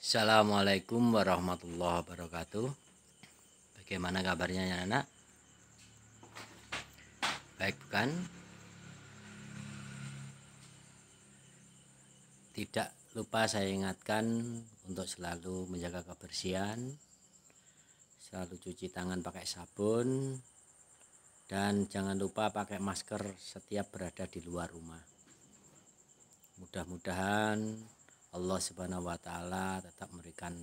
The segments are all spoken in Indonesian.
Assalamualaikum warahmatullahi wabarakatuh. Bagaimana kabarnya ya anak? Baik bukan? Tidak lupa saya ingatkan untuk selalu menjaga kebersihan, selalu cuci tangan pakai sabun, dan jangan lupa pakai masker setiap berada di luar rumah. Mudah-mudahan Allah Subhanahu wa Ta'ala tetap memberikan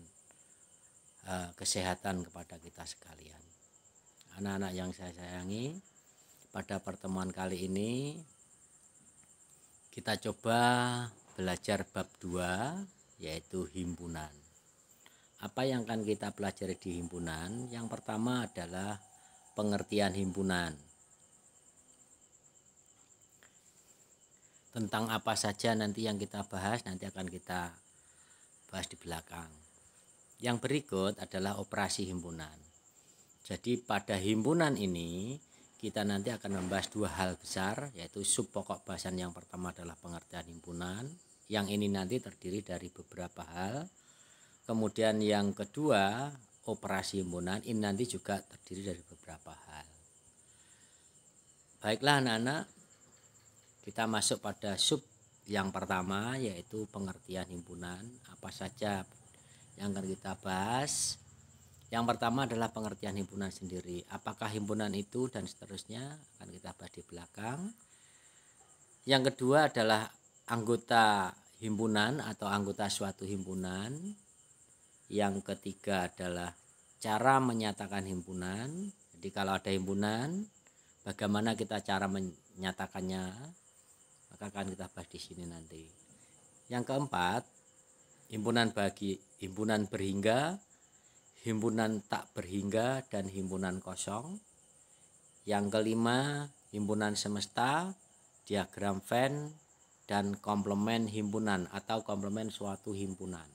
kesehatan kepada kita sekalian. Anak-anak yang saya sayangi, pada pertemuan kali ini kita coba belajar bab 2, yaitu himpunan. Apa yang akan kita pelajari di himpunan? Yang pertama adalah pengertian himpunan. Tentang apa saja nanti yang kita bahas, nanti akan kita bahas di belakang. Yang berikut adalah operasi himpunan. Jadi pada himpunan ini kita nanti akan membahas dua hal besar, yaitu sub pokok bahasan yang pertama adalah pengertian himpunan. Yang ini nanti terdiri dari beberapa hal. Kemudian yang kedua, operasi himpunan, ini nanti juga terdiri dari beberapa hal. Baiklah anak-anak, kita masuk pada sub yang pertama, yaitu pengertian himpunan. Apa saja yang akan kita bahas? Yang pertama adalah pengertian himpunan sendiri. Apakah himpunan itu dan seterusnya akan kita bahas di belakang. Yang kedua adalah anggota himpunan atau anggota suatu himpunan. Yang ketiga adalah cara menyatakan himpunan. Jadi kalau ada himpunan, bagaimana kita cara menyatakannya, maka akan kita bahas di sini nanti. Yang keempat, himpunan berhingga, himpunan tak berhingga, dan himpunan kosong. Yang kelima, himpunan semesta, diagram Venn, dan komplement himpunan atau komplement suatu himpunan.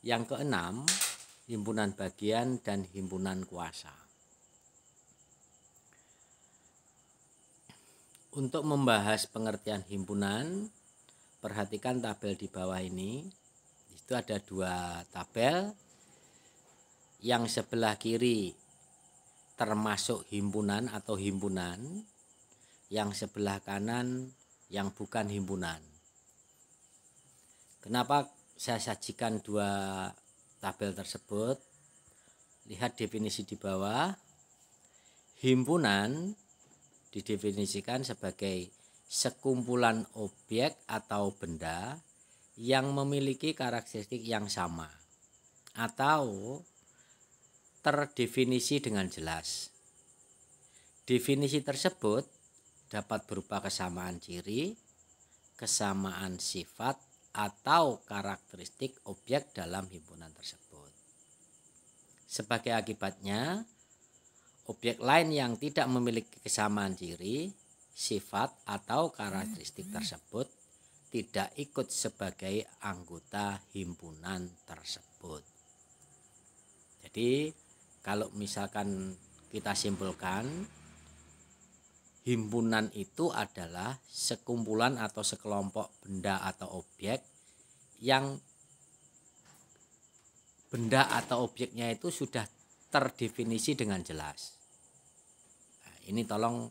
Yang keenam, himpunan bagian dan himpunan kuasa. Untuk membahas pengertian himpunan, perhatikan tabel di bawah ini. Itu ada dua tabel. Yang sebelah kiri termasuk himpunan atau himpunan, yang sebelah kanan yang bukan himpunan. Kenapa saya sajikan dua tabel tersebut? Lihat definisi di bawah. Himpunan didefinisikan sebagai sekumpulan objek atau benda yang memiliki karakteristik yang sama atau terdefinisi dengan jelas. Definisi tersebut dapat berupa kesamaan ciri, kesamaan sifat, atau karakteristik objek dalam himpunan tersebut. Sebagai akibatnya, objek lain yang tidak memiliki kesamaan ciri, sifat, atau karakteristik tersebut tidak ikut sebagai anggota himpunan tersebut. Jadi kalau misalkan kita simpulkan, himpunan itu adalah sekumpulan atau sekelompok benda atau objek yang benda atau objeknya itu sudah terdefinisi dengan jelas. Nah, ini tolong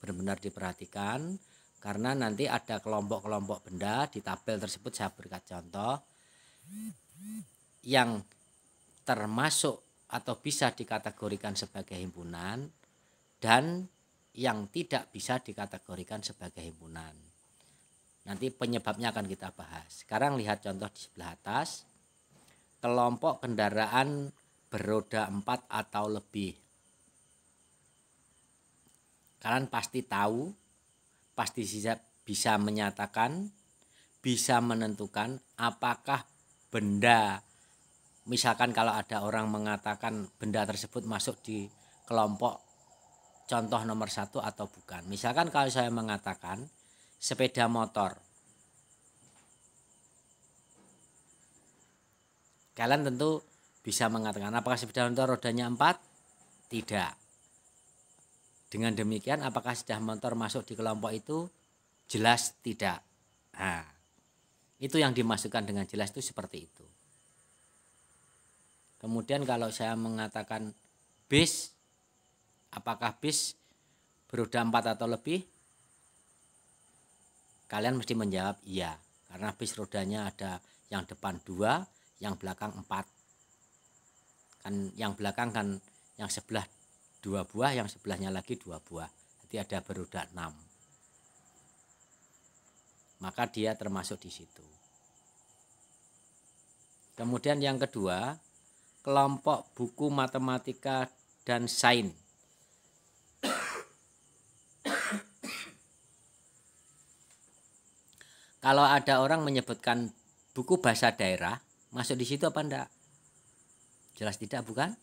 benar-benar diperhatikan, karena nanti ada kelompok-kelompok benda di tabel tersebut. Saya berikan contoh yang termasuk atau bisa dikategorikan sebagai himpunan dan yang tidak bisa dikategorikan sebagai himpunan. Nanti penyebabnya akan kita bahas. Sekarang lihat contoh di sebelah atas. Kelompok kendaraan beroda 4 atau lebih. Kalian pasti tahu, pasti bisa menyatakan, bisa menentukan apakah benda, misalkan kalau ada orang mengatakan benda tersebut masuk di kelompok contoh nomor 1 atau bukan. Misalkan kalau saya mengatakan sepeda motor, kalian tentu bisa mengatakan apakah sepeda motor rodanya 4? Tidak. Dengan demikian apakah sepeda motor masuk di kelompok itu? Jelas tidak. Nah, itu yang dimasukkan dengan jelas itu seperti itu. Kemudian kalau saya mengatakan bis, apakah bis beroda 4 atau lebih? Kalian mesti menjawab iya, karena bis rodanya ada yang depan 2, yang belakang 4. Kan yang belakang kan yang sebelah 2 buah, yang sebelahnya lagi 2 buah. Jadi ada beroda 6. Maka dia termasuk di situ. Kemudian yang kedua, kelompok buku matematika dan sains. Kalau ada orang menyebutkan buku bahasa daerah, masuk di situ apa enggak? Jelas tidak, bukan?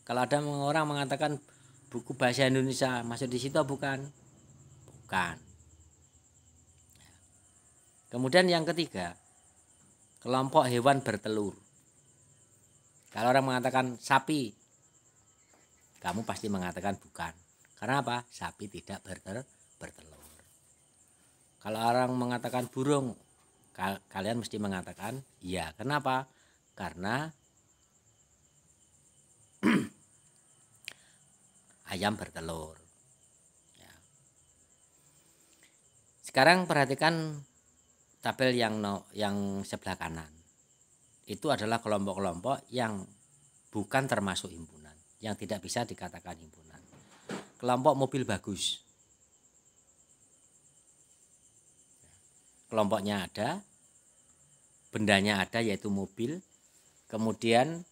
Kalau ada orang mengatakan buku bahasa Indonesia, masuk di situ bukan? Bukan. Kemudian yang ketiga, kelompok hewan bertelur. Kalau orang mengatakan sapi, kamu pasti mengatakan bukan. Karena apa? Sapi tidak bertelur. Kalau orang mengatakan burung, kalian mesti mengatakan iya. Kenapa? Karena ayam bertelur. Ya. Sekarang perhatikan tabel yang sebelah kanan. Itu adalah kelompok-kelompok yang bukan termasuk himpunan, yang tidak bisa dikatakan himpunan. Kelompok mobil bagus. Kelompoknya ada, bendanya ada yaitu mobil. Kemudian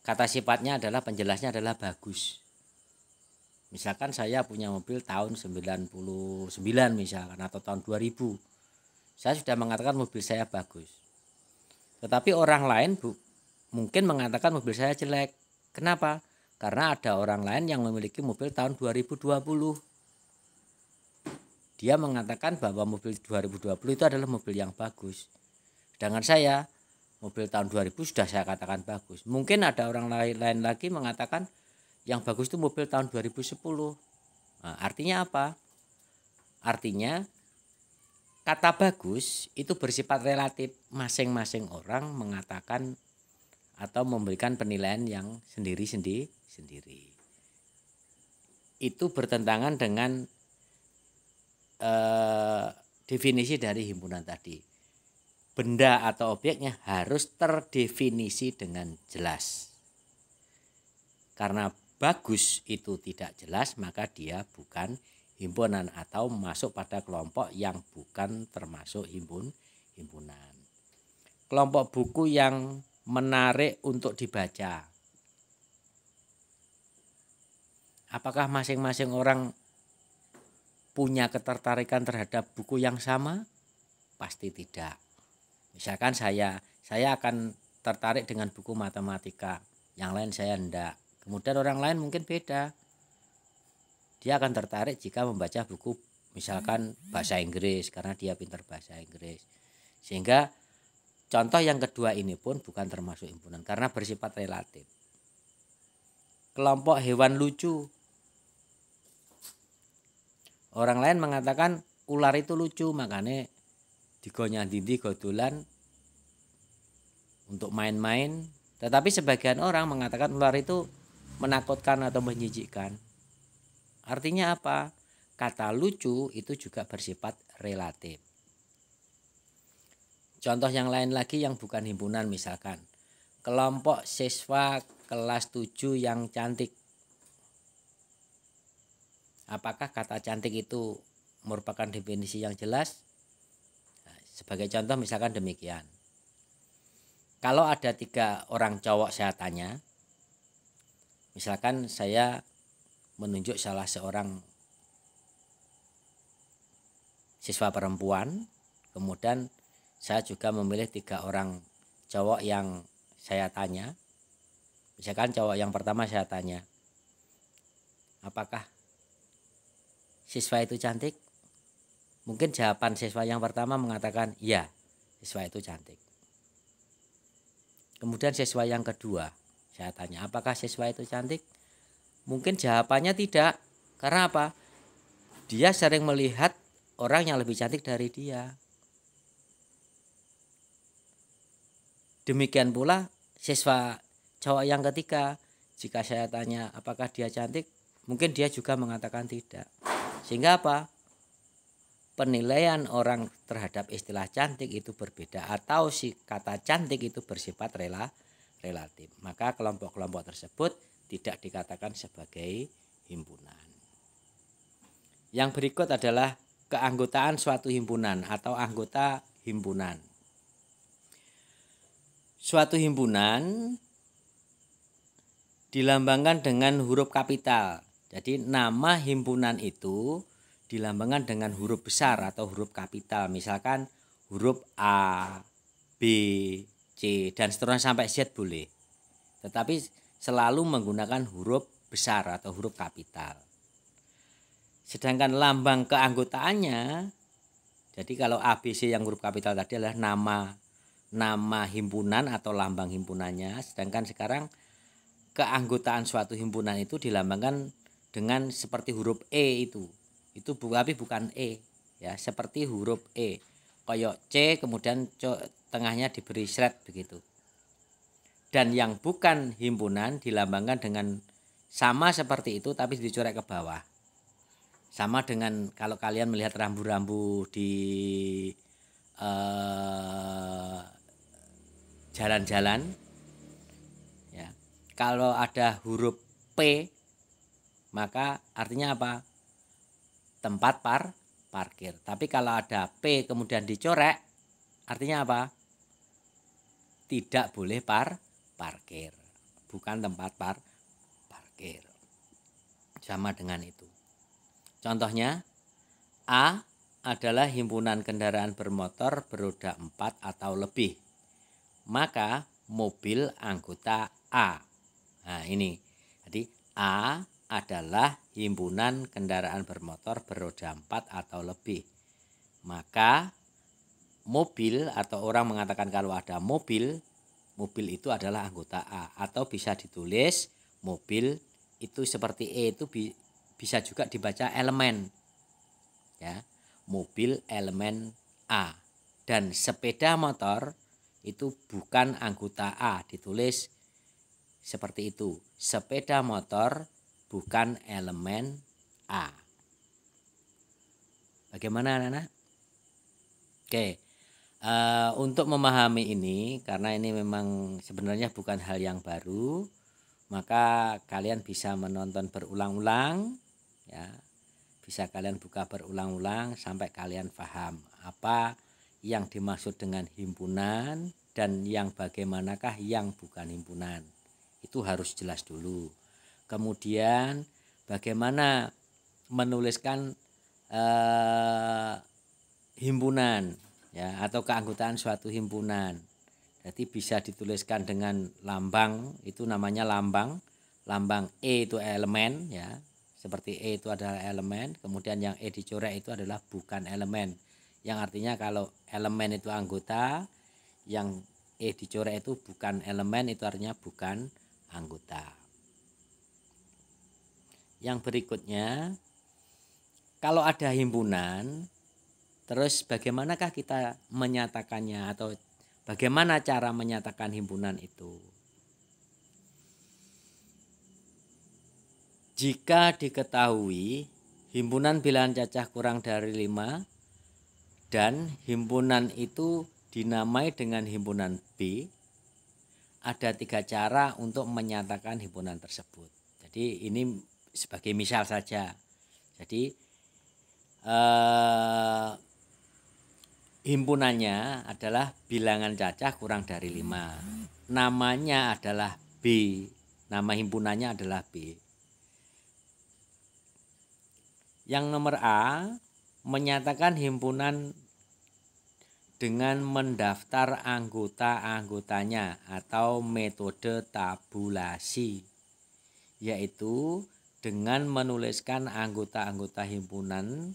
kata sifatnya adalah, penjelasnya adalah bagus. Misalkan saya punya mobil tahun 99 misalkan, atau tahun 2000. Saya sudah mengatakan mobil saya bagus. Tetapi orang lain mungkin mengatakan mobil saya jelek. Kenapa? Karena ada orang lain yang memiliki mobil tahun 2020. Dia mengatakan bahwa mobil 2020 itu adalah mobil yang bagus. Sedangkan saya, mobil tahun 2000 sudah saya katakan bagus. Mungkin ada orang lain lagi mengatakan yang bagus itu mobil tahun 2010. Nah, artinya apa? Artinya kata bagus itu bersifat relatif. Masing-masing orang mengatakan atau memberikan penilaian yang sendiri-sendiri. Itu bertentangan dengan definisi dari himpunan tadi. Benda atau objeknya harus terdefinisi dengan jelas. Karena bagus itu tidak jelas, maka dia bukan himpunan atau masuk pada kelompok yang bukan termasuk himpunan. Kelompok buku yang menarik untuk dibaca. Apakah masing-masing orang punya ketertarikan terhadap buku yang sama? Pasti tidak. Misalkan saya akan tertarik dengan buku matematika, yang lain saya enggak. Kemudian orang lain mungkin beda. Dia akan tertarik jika membaca buku misalkan bahasa Inggris, karena dia pintar bahasa Inggris. Sehingga contoh yang kedua ini pun bukan termasuk himpunan karena bersifat relatif. Kelompok hewan lucu. Orang lain mengatakan ular itu lucu, makanya digonya dindi godolan untuk main-main. Tetapi sebagian orang mengatakan ular itu menakutkan atau menjijikkan. Artinya apa? Kata lucu itu juga bersifat relatif. Contoh yang lain lagi yang bukan himpunan, misalkan kelompok siswa kelas 7 yang cantik. Apakah kata cantik itu merupakan definisi yang jelas? Nah, sebagai contoh misalkan demikian. Kalau ada 3 orang cowok saya tanya, misalkan saya menunjuk salah seorang siswa perempuan, kemudian saya juga memilih 3 orang cowok yang saya tanya. Misalkan cowok yang pertama saya tanya, apakah siswa itu cantik? Mungkin jawaban siswa yang pertama mengatakan, ya, siswa itu cantik. Kemudian siswa yang kedua, saya tanya, apakah siswa itu cantik? Mungkin jawabannya tidak. Karena apa? Dia sering melihat orang yang lebih cantik dari dia. Demikian pula siswa cowok yang ketiga, jika saya tanya apakah dia cantik, mungkin dia juga mengatakan tidak. Sehingga apa? Penilaian orang terhadap istilah cantik itu berbeda, atau si kata cantik itu bersifat relatif. Maka kelompok-kelompok tersebut tidak dikatakan sebagai himpunan. Yang berikut adalah keanggotaan suatu himpunan atau anggota himpunan. Suatu himpunan dilambangkan dengan huruf kapital. Jadi nama himpunan itu dilambangkan dengan huruf besar atau huruf kapital. Misalkan huruf A, B, C, dan seterusnya sampai Z boleh. Tetapi selalu menggunakan huruf besar atau huruf kapital. Sedangkan lambang keanggotaannya, jadi kalau A, B, C yang huruf kapital tadi adalah nama himpunan atau lambang himpunannya. Sedangkan sekarang keanggotaan suatu himpunan itu dilambangkan dengan seperti huruf E itu tapi bukan E ya, seperti huruf E, koyok C kemudian tengahnya diberi seret begitu. Dan yang bukan himpunan dilambangkan dengan sama seperti itu tapi dicoret ke bawah. Sama dengan kalau kalian melihat rambu-rambu di jalan-jalan ya, kalau ada huruf P maka artinya apa? Tempat parkir. Tapi kalau ada P kemudian dicorek, artinya apa? Tidak boleh parkir. Bukan tempat parkir. Sama dengan itu. Contohnya, A adalah himpunan kendaraan bermotor beroda 4 atau lebih. Maka mobil anggota A. Nah ini. Jadi A adalah himpunan kendaraan bermotor beroda 4 atau lebih. Maka mobil, atau orang mengatakan kalau ada mobil itu adalah anggota A. Atau bisa ditulis mobil itu seperti E itu bisa juga dibaca elemen. Ya, mobil elemen A. Dan sepeda motor itu bukan anggota A, ditulis seperti itu. Sepeda motor bukan elemen A. Bagaimana anak-anak? Oke, untuk memahami ini, karena ini memang sebenarnya bukan hal yang baru, maka kalian bisa menonton berulang-ulang, ya, bisa kalian buka berulang-ulang sampai kalian paham apa yang dimaksud dengan himpunan dan yang bagaimanakah yang bukan himpunan. Itu harus jelas dulu. Kemudian bagaimana menuliskan himpunan ya, atau keanggotaan suatu himpunan. Jadi bisa dituliskan dengan lambang, itu namanya lambang E itu elemen ya. Seperti E itu adalah elemen, kemudian yang E dicoret itu adalah bukan elemen. Yang artinya kalau elemen itu anggota, yang E dicoret itu bukan elemen, itu artinya bukan anggota. Yang berikutnya, kalau ada himpunan, terus bagaimanakah kita menyatakannya atau bagaimana cara menyatakan himpunan itu? Jika diketahui himpunan bilangan cacah kurang dari 5 dan himpunan itu dinamai dengan himpunan B, ada 3 cara untuk menyatakan himpunan tersebut. Jadi ini sebagai misal saja. Jadi himpunannya adalah bilangan cacah kurang dari 5. Namanya adalah B. Nama himpunannya adalah B. Yang nomor A, menyatakan himpunan dengan mendaftar anggota-anggotanya atau metode tabulasi, yaitu dengan menuliskan anggota-anggota himpunan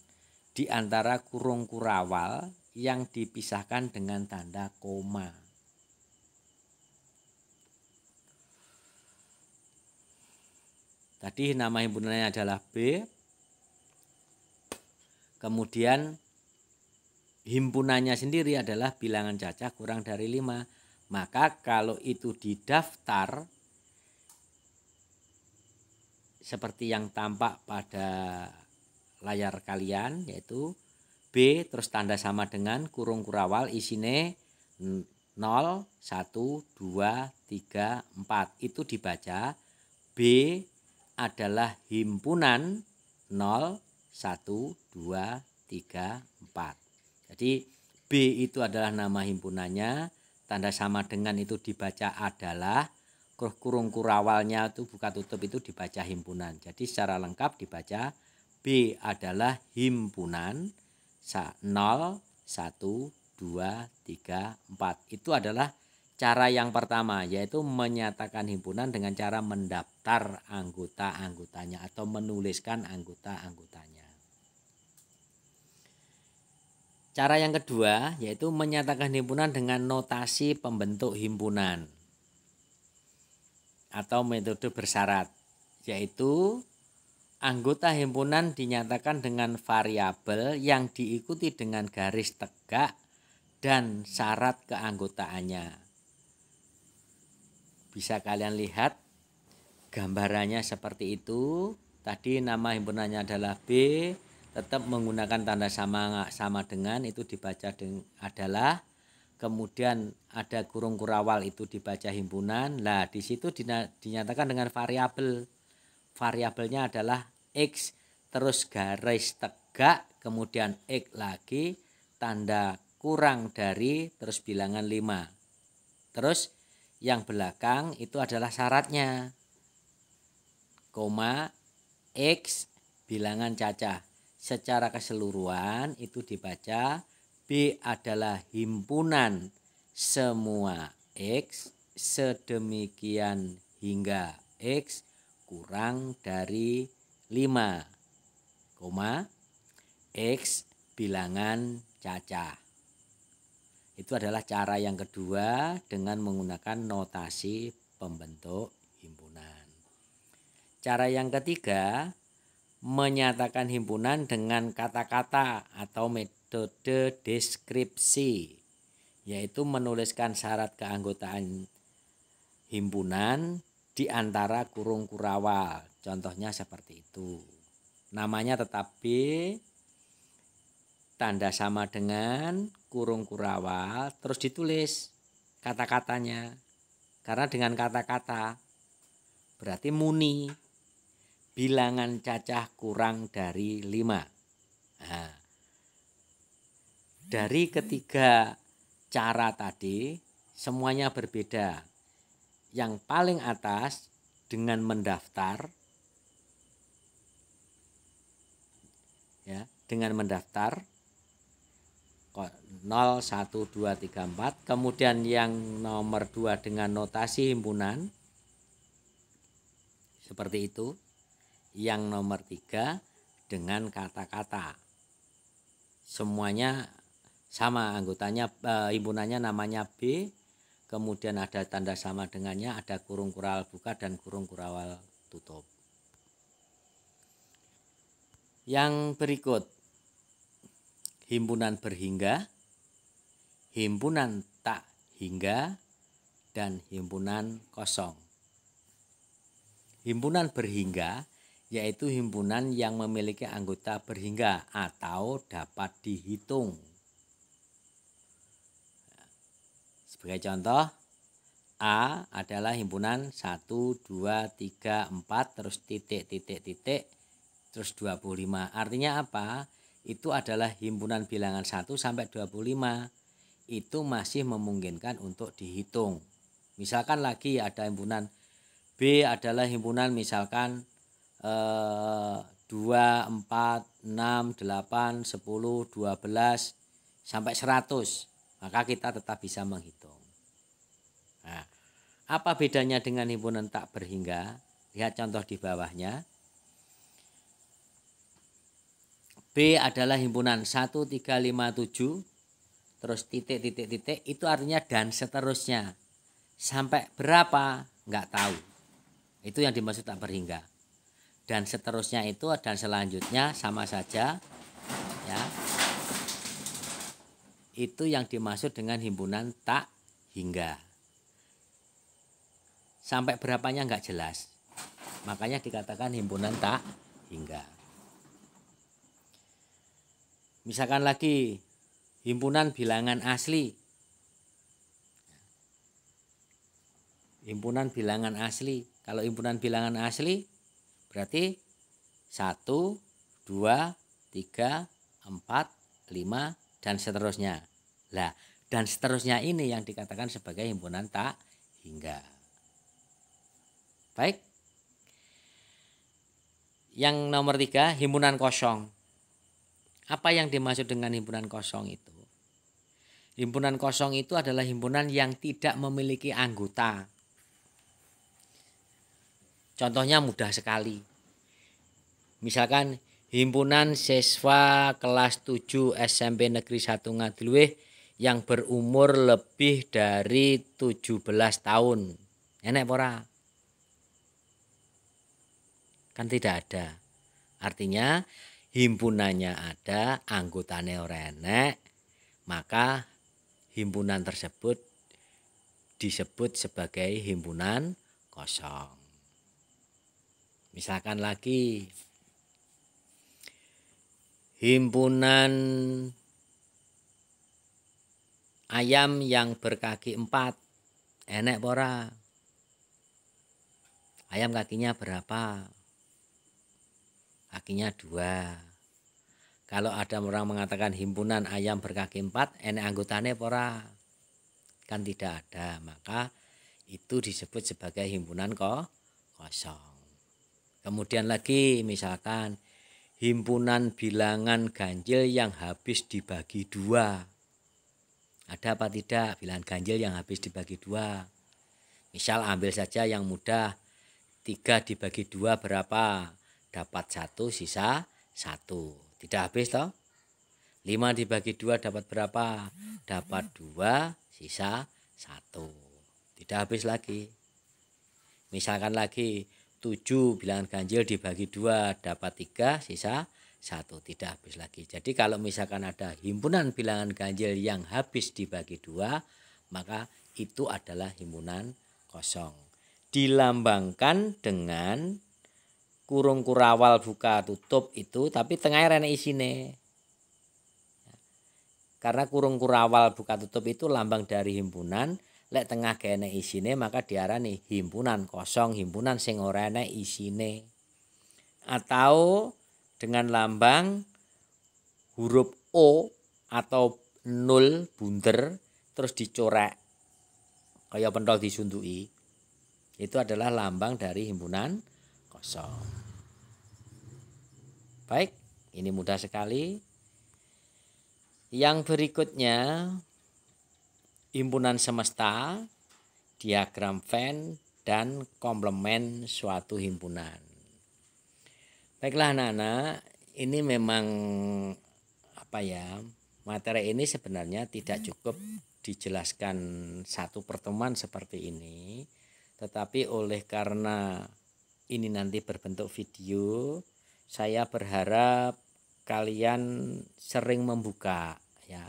di antara kurung kurawal yang dipisahkan dengan tanda koma. Tadi nama himpunannya adalah B. Kemudian himpunannya sendiri adalah bilangan cacah kurang dari 5. Maka kalau itu didaftar seperti yang tampak pada layar kalian, yaitu B terus tanda sama dengan kurung kurawal isine 0, 1, 2, 3, 4. Itu dibaca B adalah himpunan 0, 1, 2, 3, 4. Jadi B itu adalah nama himpunannya, tanda sama dengan itu dibaca adalah, kurung kurawalnya itu buka tutup itu dibaca himpunan. Jadi secara lengkap dibaca B adalah himpunan 0, 1, 2, 3, 4. Itu adalah cara yang pertama, yaitu menyatakan himpunan dengan cara mendaftar anggota-anggotanya atau menuliskan anggota-anggotanya. Cara yang kedua yaitu menyatakan himpunan dengan notasi pembentuk himpunan atau metode bersyarat, yaitu anggota himpunan dinyatakan dengan variabel yang diikuti dengan garis tegak dan syarat keanggotaannya. Bisa kalian lihat gambarannya seperti itu. Tadi nama himpunannya adalah B, tetap menggunakan tanda sama dengan itu dibaca adalah. Kemudian ada kurung kurawal itu dibaca himpunan. Nah, di situ dinyatakan dengan variabel. Variabelnya adalah X terus garis tegak, kemudian X lagi tanda kurang dari terus bilangan 5. Terus yang belakang itu adalah syaratnya. Koma X bilangan cacah. Secara keseluruhan itu dibaca B adalah himpunan semua X sedemikian hingga X kurang dari 5, X bilangan cacah. Itu adalah cara yang kedua dengan menggunakan notasi pembentuk himpunan. Cara yang ketiga menyatakan himpunan dengan kata-kata atau metode deskripsi, yaitu menuliskan syarat keanggotaan himpunan di antara kurung kurawal. Contohnya seperti itu. Namanya tetap B, tanda sama dengan kurung kurawal, terus ditulis kata-katanya. Karena dengan kata-kata berarti muni bilangan cacah kurang dari 5. Nah, dari ketiga cara tadi semuanya berbeda. Yang paling atas dengan mendaftar, ya, dengan mendaftar 0, 1, 2, 3, 4. Kemudian yang nomor 2 dengan notasi himpunan seperti itu. Yang nomor 3 dengan kata-kata. Semuanya sama anggotanya, himpunannya namanya B. Kemudian ada tanda sama dengannya, ada kurung kurawal buka dan kurung kurawal tutup. Yang berikut, himpunan berhingga, himpunan tak hingga, dan himpunan kosong. Himpunan berhingga yaitu himpunan yang memiliki anggota berhingga atau dapat dihitung. Sebagai contoh, A adalah himpunan 1, 2, 3, 4 terus titik terus 25. Artinya apa? Itu adalah himpunan bilangan 1 sampai 25. Itu masih memungkinkan untuk dihitung. Misalkan lagi ada himpunan B adalah himpunan misalkan 2, 4, 6, 8, 10, 12 sampai 100. Maka kita tetap bisa menghitung. Nah, apa bedanya dengan himpunan tak berhingga? Lihat contoh di bawahnya. B adalah himpunan 1, 3, 5, 7. Terus titik itu artinya dan seterusnya. Sampai berapa? Nggak tahu. Itu yang dimaksud tak berhingga. Dan seterusnya itu dan selanjutnya sama saja, ya. Itu yang dimaksud dengan himpunan tak hingga. sampai berapanya nggak jelas. Makanya dikatakan himpunan tak hingga. Misalkan lagi himpunan bilangan asli. Himpunan bilangan asli. Kalau himpunan bilangan asli berarti 1, 2, 3, 4, 5 dan seterusnya. Lah, dan seterusnya ini yang dikatakan sebagai himpunan tak hingga. Baik. Yang nomor 3, himpunan kosong. Apa yang dimaksud dengan himpunan kosong itu? Himpunan kosong itu adalah himpunan yang tidak memiliki anggota. Contohnya mudah sekali. Misalkan himpunan siswa kelas 7 SMP Negeri 1 Ngadluwih yang berumur lebih dari 17 tahun. Enek ora? Kan tidak ada. Artinya himpunannya ada, anggotanya ora enek, maka himpunan tersebut disebut sebagai himpunan kosong. Misalkan lagi himpunan ayam yang berkaki 4. Enek ora? Ayam kakinya berapa? Kakinya 2. Kalau ada orang mengatakan himpunan ayam berkaki 4, enek anggotanya ora? Kan tidak ada. Maka itu disebut sebagai himpunan kosong. Kemudian lagi misalkan himpunan bilangan ganjil yang habis dibagi 2. Ada apa tidak bilangan ganjil yang habis dibagi 2? Misal ambil saja yang mudah. 3 dibagi 2 berapa? Dapat 1 sisa 1. Tidak habis toh? 5 dibagi 2 dapat berapa? Dapat 2 sisa 1. Tidak habis lagi. Misalkan lagi 7 bilangan ganjil dibagi 2 dapat 3 sisa 1. Tidak habis lagi. Jadi kalau misalkan ada himpunan bilangan ganjil yang habis dibagi 2, maka itu adalah himpunan kosong. Dilambangkan dengan kurung kurawal buka tutup itu, tapi tengahnya rene isine. Karena kurung kurawal buka tutup itu lambang dari himpunan. Lek tengah kene isine maka diarani himpunan kosong, himpunan sing ora enek isine. Atau dengan lambang huruf O atau 0 bunder terus dicorek kayak pentol disunduki. Itu adalah lambang dari himpunan kosong. Baik, ini mudah sekali. Yang berikutnya himpunan semesta, diagram Venn, dan komplement suatu himpunan. Baiklah anak-anak, ini memang materi ini sebenarnya tidak cukup dijelaskan satu pertemuan seperti ini. Tetapi oleh karena ini nanti berbentuk video, saya berharap kalian sering membuka ya.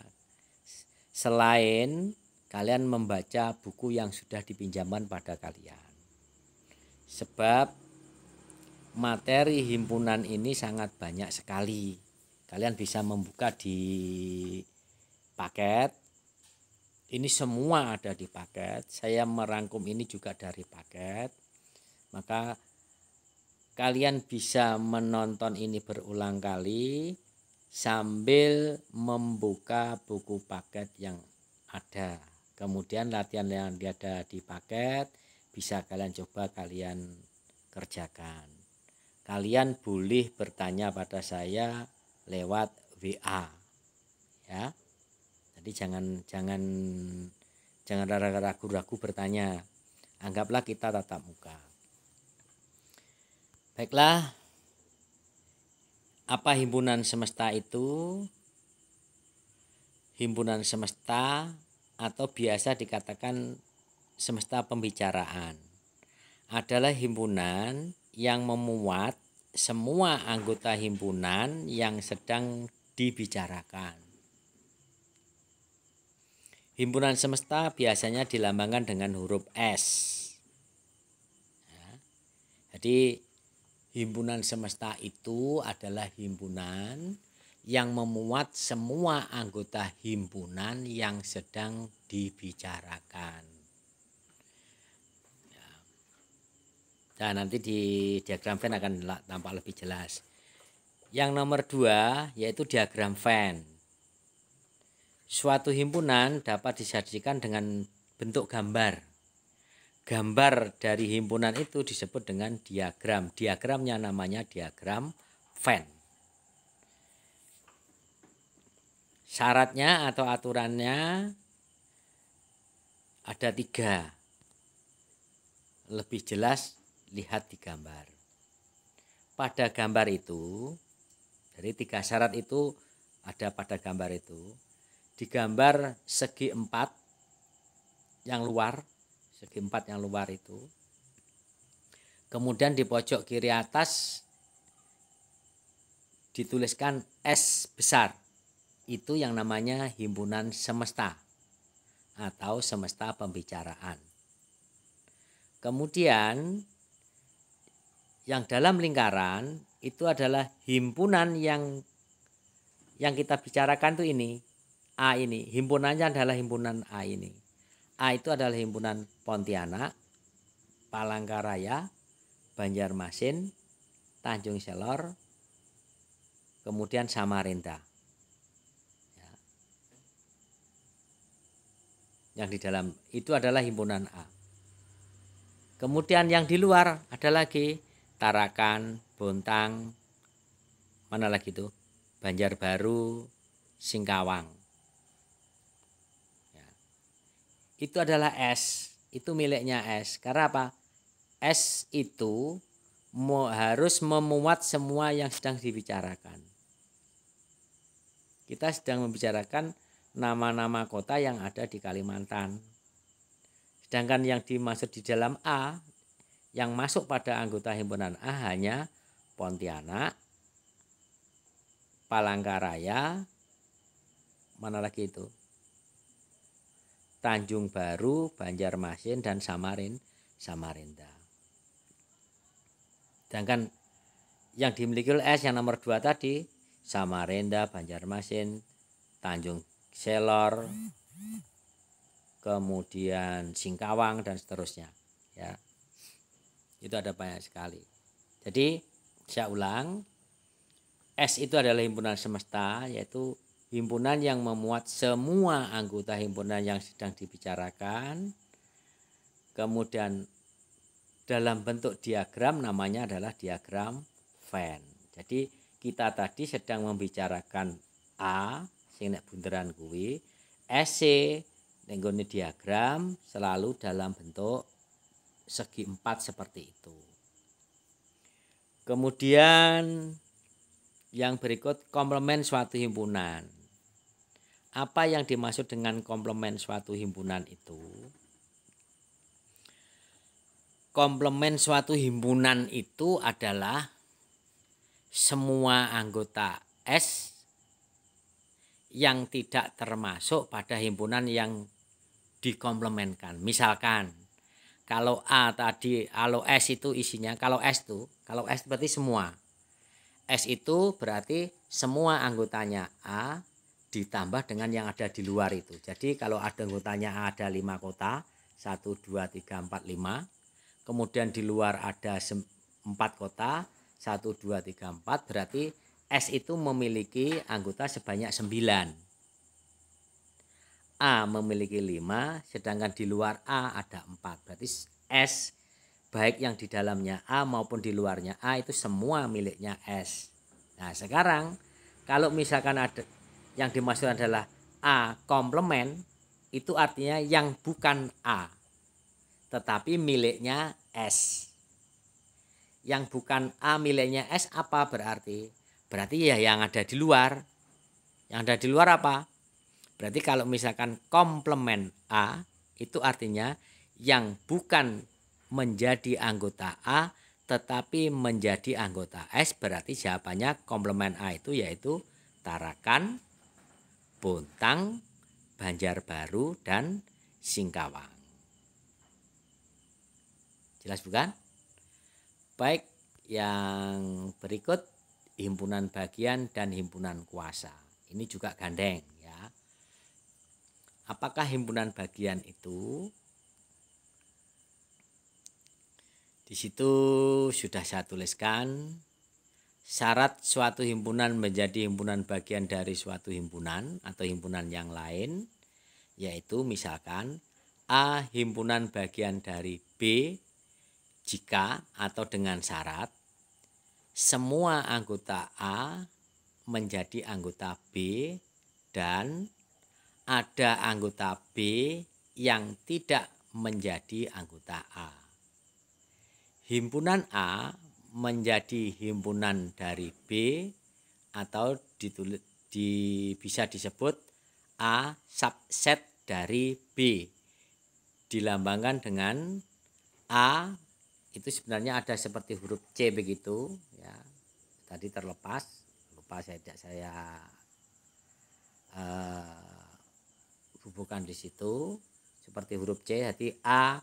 Selain kalian membaca buku yang sudah dipinjamkan pada kalian. Sebab materi himpunan ini sangat banyak sekali. Kalian bisa membuka di paket. Ini semua ada di paket. Saya merangkum ini juga dari paket. Maka kalian bisa menonton ini berulang kali sambil membuka buku paket yang ada. Kemudian latihan yang ada di paket bisa kalian coba kalian kerjakan. Kalian boleh bertanya pada saya lewat WA. Ya. Jadi jangan ragu-ragu bertanya. Anggaplah kita tatap muka. Baiklah. Apa himpunan semesta itu? Himpunan semesta atau biasa dikatakan semesta pembicaraan adalah himpunan yang memuat semua anggota himpunan yang sedang dibicarakan. Himpunan semesta biasanya dilambangkan dengan huruf S. Jadi himpunan semesta itu adalah himpunan yang memuat semua anggota himpunan yang sedang dibicarakan. Nah, nanti di diagram Venn akan tampak lebih jelas. Yang nomor 2 yaitu diagram Venn. Suatu himpunan dapat disajikan dengan bentuk gambar. Gambar dari himpunan itu disebut dengan diagram. Diagramnya namanya diagram Venn. Syaratnya atau aturannya ada 3. Lebih jelas lihat di gambar. Pada gambar itu, dari 3 syarat itu ada pada gambar itu. Digambar segi 4 yang luar, segi 4 yang luar itu. Kemudian di pojok kiri atas dituliskan S besar. Itu yang namanya himpunan semesta atau semesta pembicaraan. Kemudian yang dalam lingkaran itu adalah himpunan yang kita bicarakan tuh ini. A ini, himpunannya adalah himpunan A ini. A itu adalah himpunan Pontianak, Palangkaraya, Banjarmasin, Tanjung Selor, kemudian Samarinda. Ya. Yang di dalam itu adalah himpunan A. Kemudian yang di luar ada lagi Tarakan, Bontang, mana lagi tuh? Banjarbaru, Singkawang. Itu adalah S, itu miliknya S. Karena apa? S itu harus memuat semua yang sedang dibicarakan. Kita sedang membicarakan nama-nama kota yang ada di Kalimantan. Sedangkan yang dimaksud di dalam A, yang masuk pada anggota himpunan A hanya Pontianak, Palangkaraya, mana lagi itu? Tanjung Baru, Banjarmasin, dan Samarinda. Sedangkan yang dimiliki oleh S yang nomor 2 tadi, Samarinda, Banjarmasin, Tanjung Selor, kemudian Singkawang, dan seterusnya. Ya, itu ada banyak sekali. Jadi saya ulang, S itu adalah himpunan semesta, yaitu himpunan yang memuat semua anggota himpunan yang sedang dibicarakan. Kemudian dalam bentuk diagram namanya adalah diagram Venn. Jadi kita tadi sedang membicarakan A sing nek bunderan kuwi, SC ning nggone diagram selalu dalam bentuk segi 4 seperti itu. Kemudian yang berikut komplement suatu himpunan. Apa yang dimaksud dengan komplement suatu himpunan itu? Komplement suatu himpunan itu adalah semua anggota S yang tidak termasuk pada himpunan yang dikomplementkan. Misalkan kalau A tadi, kalau S itu isinya, kalau S berarti semua. S itu berarti semua anggotanya A ditambah dengan yang ada di luar itu. Jadi kalau ada anggotanya A ada 5 kota, 1, 2, 3, 4, 5. Kemudian di luar ada 4 kota, 1, 2, 3, 4. Berarti S itu memiliki anggota sebanyak 9. A memiliki 5, sedangkan di luar A ada 4. Berarti S baik yang di dalamnya A maupun di luarnya A itu semua miliknya S. Nah sekarang kalau misalkan ada yang dimaksud adalah A komplement, itu artinya yang bukan A tetapi miliknya S. Yang bukan A miliknya S apa berarti? Berarti ya yang ada di luar. Yang ada di luar apa? Berarti kalau misalkan komplement A itu artinya yang bukan menjadi anggota A tetapi menjadi anggota S, berarti jawabannya komplement A itu yaitu Tarakan, Bontang, Banjarbaru, dan Singkawang. Jelas bukan? Baik, yang berikut himpunan bagian dan himpunan kuasa. Ini juga gandeng ya. Apakah himpunan bagian itu? Di situ sudah saya tuliskan syarat suatu himpunan menjadi himpunan bagian dari suatu himpunan atau himpunan yang lain, yaitu misalkan A himpunan bagian dari B jika atau dengan syarat semua anggota A menjadi anggota B dan ada anggota B yang tidak menjadi anggota A. Himpunan A menjadi himpunan dari B atau bisa disebut A subset dari B. Dilambangkan dengan A itu sebenarnya ada seperti huruf C begitu ya. Tadi lupa saya hubungkan di situ seperti huruf C. Jadi A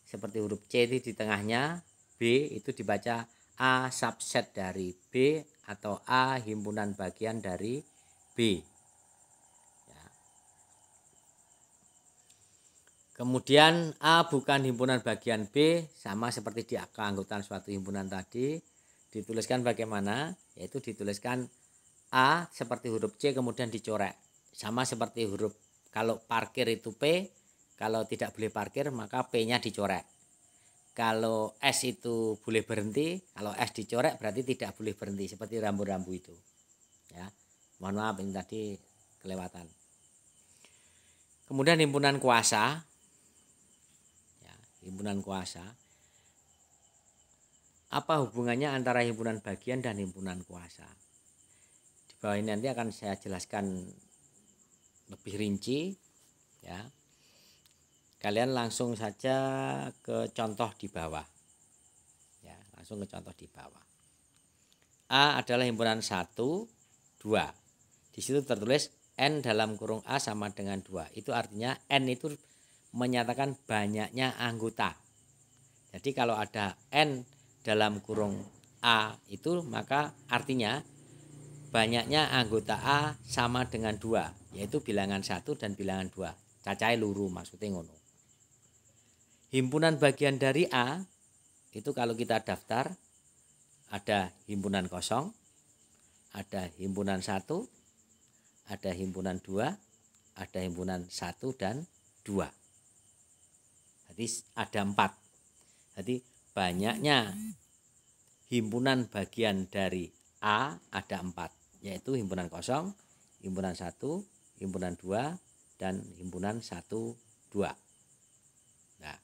seperti huruf C itu di tengahnya, B itu dibaca A subset dari B atau A himpunan bagian dari B. Ya. Kemudian A bukan himpunan bagian B, sama seperti di keanggotaan suatu himpunan tadi, dituliskan bagaimana? Yaitu dituliskan A seperti huruf C kemudian dicoret. Sama seperti huruf kalau parkir itu P, kalau tidak boleh parkir maka P-nya dicoret. Kalau S itu boleh berhenti, kalau S dicoret berarti tidak boleh berhenti, seperti rambu-rambu itu. Ya, mohon maaf ini tadi kelewatan. Kemudian himpunan kuasa, ya, himpunan kuasa. Apa hubungannya antara himpunan bagian dan himpunan kuasa? Di bawah ini nanti akan saya jelaskan lebih rinci, ya. Kalian langsung saja ke contoh di bawah. Ya, langsung ke contoh di bawah. A adalah himpunan 1, 2. Di situ tertulis N dalam kurung A sama dengan 2. Itu artinya N itu menyatakan banyaknya anggota. Jadi kalau ada N dalam kurung A itu maka artinya banyaknya anggota A sama dengan 2. Yaitu bilangan 1 dan bilangan 2. Cacahe luru maksudnya ngono. Himpunan bagian dari A itu kalau kita daftar ada himpunan kosong, ada himpunan 1, ada himpunan 2, ada himpunan 1 dan 2. Jadi ada 4. Jadi banyaknya himpunan bagian dari A ada 4, yaitu himpunan kosong, himpunan 1, himpunan 2, dan himpunan 1, 2. Nah,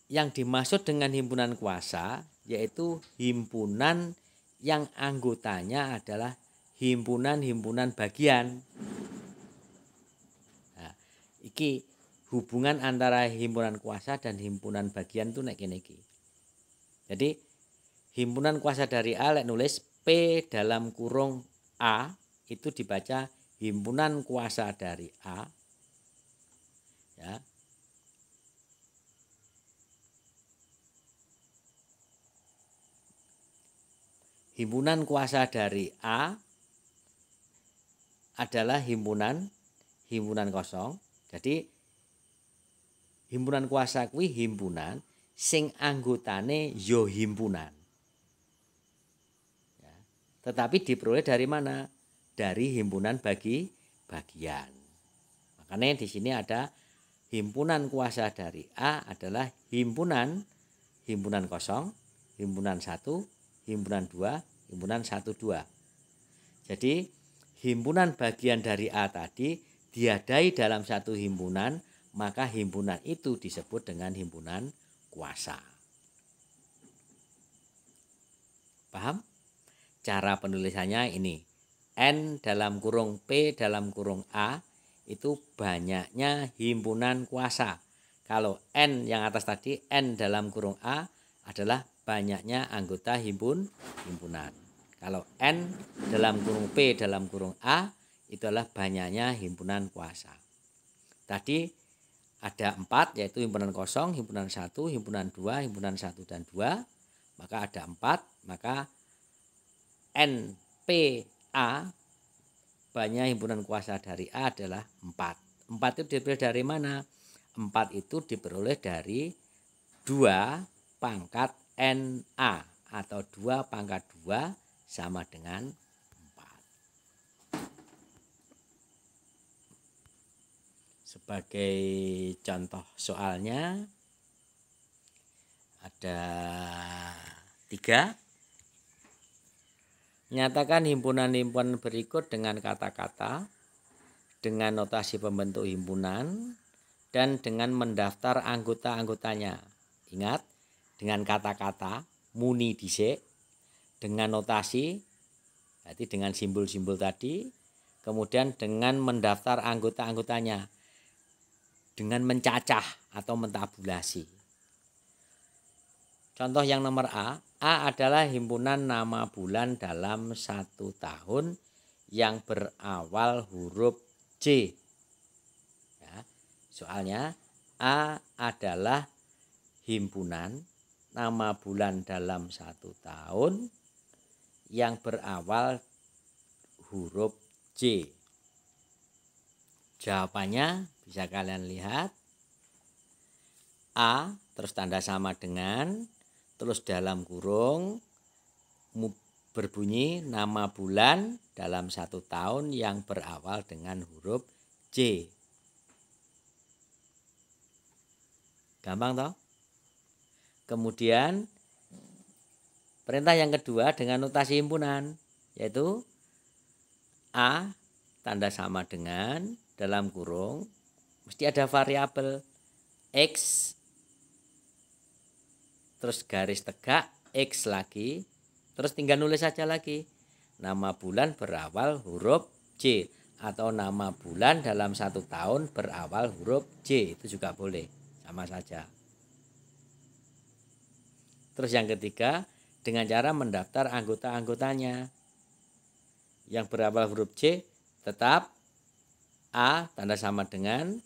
yang dimaksud dengan himpunan kuasa yaitu himpunan yang anggotanya adalah himpunan-himpunan bagian. Nah, iki hubungan antara himpunan kuasa dan himpunan bagian itu nek kene iki. Jadi himpunan kuasa dari A lek nulis P dalam kurung A itu dibaca himpunan kuasa dari A. Ya. Himpunan kuasa dari A adalah himpunan kosong. Jadi himpunan kuasa kuwi himpunan sing anggotane yo himpunan. Ya. Tetapi diperoleh dari mana? Dari himpunan bagian. Makanya di sini ada himpunan kuasa dari A adalah himpunan kosong, himpunan 1, himpunan 2, himpunan 1, 2. Jadi himpunan bagian dari A tadi diadai dalam satu himpunan, maka himpunan itu disebut dengan himpunan kuasa. Paham? Cara penulisannya ini. N dalam kurung P dalam kurung A itu banyaknya himpunan kuasa. Kalau N yang atas tadi, N dalam kurung A adalah banyaknya anggota himpunan. Kalau N dalam kurung P dalam kurung A itu adalah banyaknya himpunan kuasa. Tadi ada 4 yaitu himpunan kosong, himpunan 1, himpunan 2, himpunan 1 dan 2. maka ada 4, maka NPA banyak himpunan kuasa dari A adalah 4. 4 itu diperoleh dari mana? 4 itu diperoleh dari 2 pangkat NA atau 2 pangkat 2 sama dengan 4. Sebagai contoh soalnya ada 3. Nyatakan himpunan-himpunan berikut dengan kata-kata, dengan notasi pembentuk himpunan, dan dengan mendaftar anggota-anggotanya. Ingat, dengan kata-kata, muni dhisik, dengan notasi, berarti dengan simbol-simbol tadi, kemudian dengan mendaftar anggota-anggotanya, dengan mencacah atau mentabulasi. Contoh yang nomor A adalah himpunan nama bulan dalam 1 tahun yang berawal huruf J. Ya, soalnya A adalah himpunan nama bulan dalam 1 tahun yang berawal huruf J. Jawabannya bisa kalian lihat. A terus tanda sama dengan, terus dalam kurung berbunyi nama bulan dalam 1 tahun yang berawal dengan huruf J. Gampang toh? Kemudian perintah yang kedua dengan notasi himpunan, yaitu A tanda sama dengan, dalam kurung mesti ada variabel X, terus garis tegak X lagi, terus tinggal nulis saja lagi nama bulan berawal huruf J, atau nama bulan dalam 1 tahun berawal huruf J, itu juga boleh, sama saja. Terus yang ketiga, dengan cara mendaftar anggota-anggotanya. Yang berawal huruf J tetap A tanda sama dengan,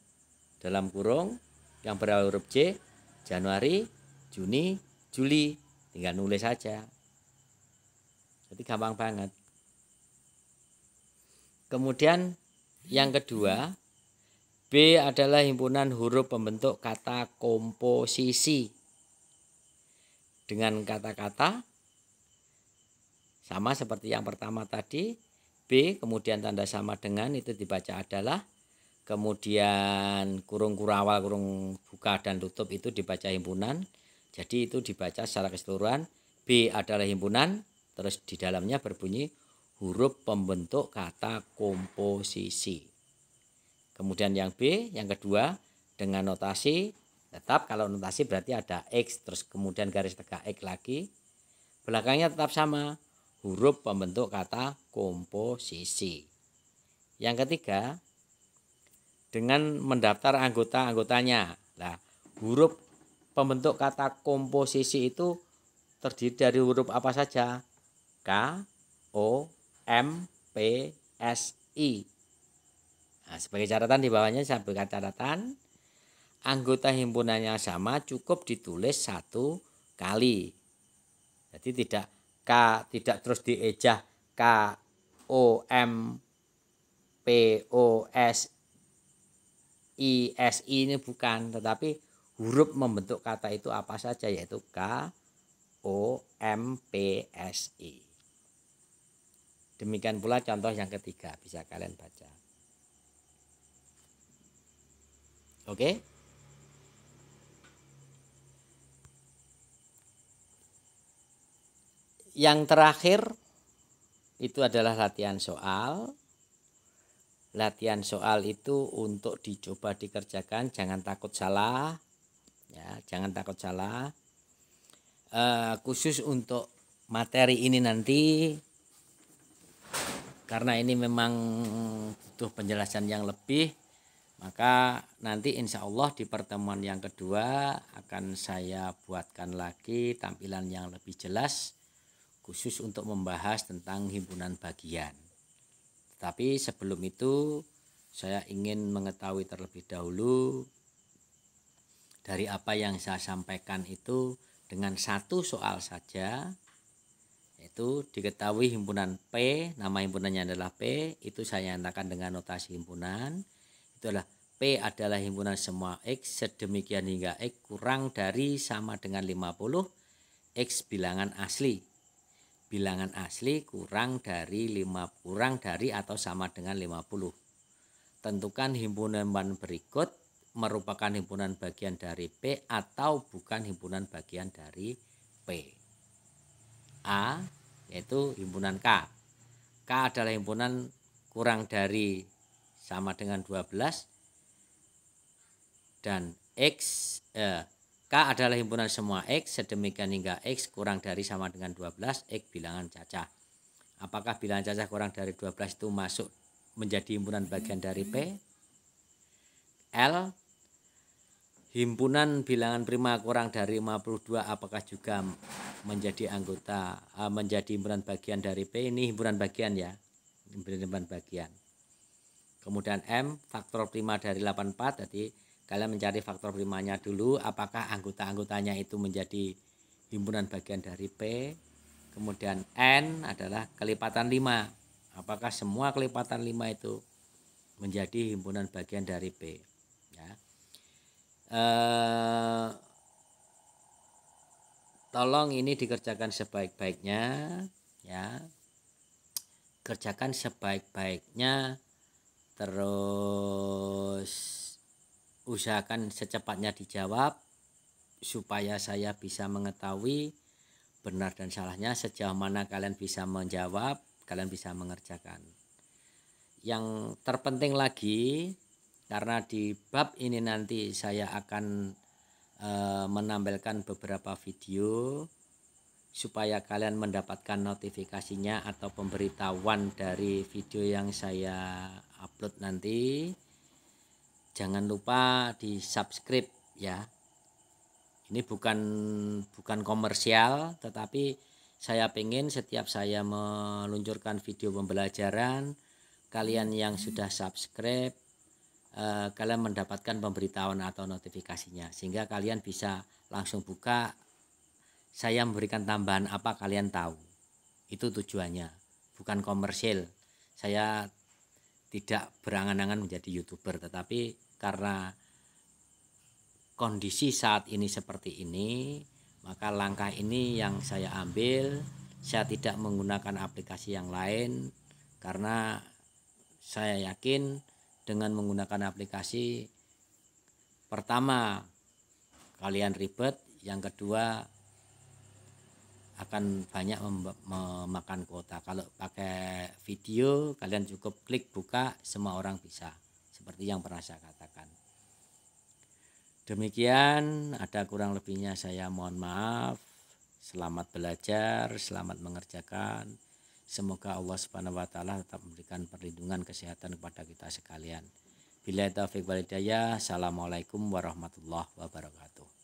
dalam kurung yang berawal huruf J, Januari, Juni, Juli, tinggal nulis saja. Jadi gampang banget. Kemudian yang kedua, B adalah himpunan huruf pembentuk kata komposisi. Dengan kata-kata sama seperti yang pertama tadi, B kemudian tanda sama dengan itu dibaca adalah, kemudian kurung kurawal, kurung buka dan tutup itu dibaca himpunan. Jadi itu dibaca secara keseluruhan, B adalah himpunan, terus di dalamnya berbunyi huruf pembentuk kata komposisi. Kemudian yang B, yang kedua, dengan notasi, tetap kalau notasi berarti ada X, terus kemudian garis tegak X lagi. Belakangnya tetap sama, huruf pembentuk kata komposisi. Yang ketiga, dengan mendaftar anggota-anggotanya. Nah, huruf pembentuk kata komposisi itu terdiri dari huruf apa saja? K, O, M, P, S, I. Nah, sebagai catatan di bawahnya saya berikan catatan, anggota himpunannya sama cukup ditulis 1 kali. Jadi tidak terus diejah K, O, M, P, O, S, I, S, I ini bukan, tetapi huruf membentuk kata itu apa saja, yaitu K, O, M, P, S, I. Demikian pula contoh yang ketiga, bisa kalian baca. Oke? Yang terakhir itu adalah latihan soal. Latihan soal itu untuk dicoba dikerjakan, jangan takut salah, ya, jangan takut salah. Khusus untuk materi ini nanti, karena ini memang butuh penjelasan yang lebih, maka nanti insya Allah di pertemuan yang kedua akan saya buatkan lagi tampilan yang lebih jelas, khusus untuk membahas tentang himpunan bagian. Tapi sebelum itu saya ingin mengetahui terlebih dahulu dari apa yang saya sampaikan itu dengan satu soal saja, yaitu diketahui himpunan P, nama himpunannya adalah P, itu saya nyatakan dengan notasi himpunan, itu adalah P adalah himpunan semua X sedemikian hingga X kurang dari sama dengan 50, X bilangan asli. Bilangan asli kurang dari atau sama dengan 50. Tentukan himpunan berikut merupakan himpunan bagian dari P atau bukan himpunan bagian dari P. A yaitu himpunan K. K adalah himpunan kurang dari sama dengan 12 dan K adalah himpunan semua X sedemikian hingga X kurang dari sama dengan 12, X bilangan cacah. Apakah bilangan cacah kurang dari 12 itu masuk menjadi himpunan bagian dari P? L, himpunan bilangan prima kurang dari 52 apakah juga menjadi menjadi himpunan bagian dari P? Ini himpunan bagian ya, himpunan bagian. Kemudian M, faktor prima dari 84, jadi kalian mencari faktor primanya dulu, apakah anggota-anggotanya itu menjadi himpunan bagian dari P. Kemudian N adalah kelipatan 5. Apakah semua kelipatan 5 itu menjadi himpunan bagian dari P. Ya. Tolong ini dikerjakan sebaik-baiknya. Ya. Kerjakan sebaik-baiknya. Terus usahakan secepatnya dijawab supaya saya bisa mengetahui benar dan salahnya, sejauh mana kalian bisa menjawab, kalian bisa mengerjakan. Yang terpenting lagi, karena di bab ini nanti saya akan menampilkan beberapa video supaya kalian mendapatkan notifikasinya atau pemberitahuan dari video yang saya upload nanti. Jangan lupa di subscribe ya. Ini bukan komersial, tetapi saya pengen setiap saya meluncurkan video pembelajaran, kalian yang sudah subscribe, kalian mendapatkan pemberitahuan atau notifikasinya, sehingga kalian bisa langsung buka, saya memberikan tambahan apa kalian tahu. Itu tujuannya, bukan komersil. Saya tidak berangan-angan menjadi YouTuber, tetapi karena kondisi saat ini seperti ini, maka langkah ini yang saya ambil. Saya tidak menggunakan aplikasi yang lain karena saya yakin dengan menggunakan aplikasi, pertama kalian ribet, yang kedua akan banyak memakan kuota. Kalau pakai video kalian cukup klik buka, semua orang bisa, seperti yang pernah saya katakan. Demikian, ada kurang lebihnya saya mohon maaf. Selamat belajar, selamat mengerjakan. Semoga Allah Subhanahu wa taala tetap memberikan perlindungan kesehatan kepada kita sekalian. Billahi taufiq wal hidayah. Assalamualaikum warahmatullahi wabarakatuh.